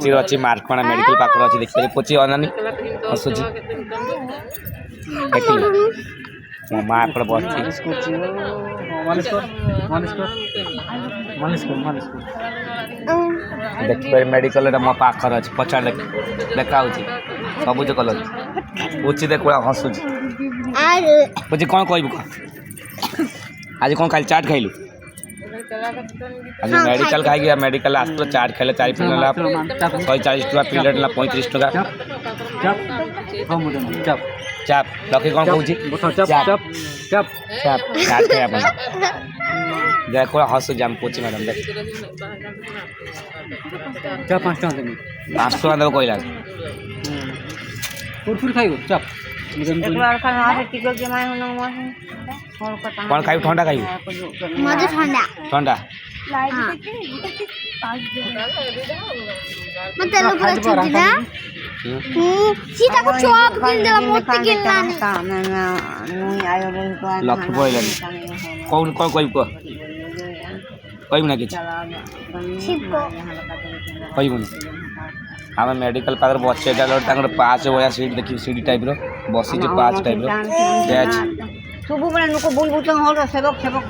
पोची अच्छी मार्कणा मेडिकल पाखर अच्छी देखिए पोची अनानी हसुची देखिए मो माँ एपटे बस देखिए मेडिकल मो पाखर अच्छे पछा देखा सबुज कलर पोची देख हसुची पोची कौन कहबू कह आज कौन खाई चाट खाइलु आज मेडिकल खाई मेडिकल आस चाट खाइले 4 प्लेट 140 टका प्लेट 35 टका चाप लकी कौन कहूँ चाप चाप चाप चाट खाई देखो हसु जाम पोची मैडम देख चाप 5 टका देबी 5 टका देबो कहला कुरकुर खाइबो चाप कौन खाइबो ठंडा खाइबो मजे ठंडा ठंडा मत लोग चुदिना सीता को चॉप किन देला मोती किनला नहीं आयो रे तो लक्ष्य बोइला कौन कौन कहबो कहबो ना किछ छिपको कहबो आम मेडिकल पाखर बस पाँच भाया सीट देखिए सीढ़ी टाइप बसी 5 टाइप सब बड़े नुको बुल बुल हो सेवक सेवक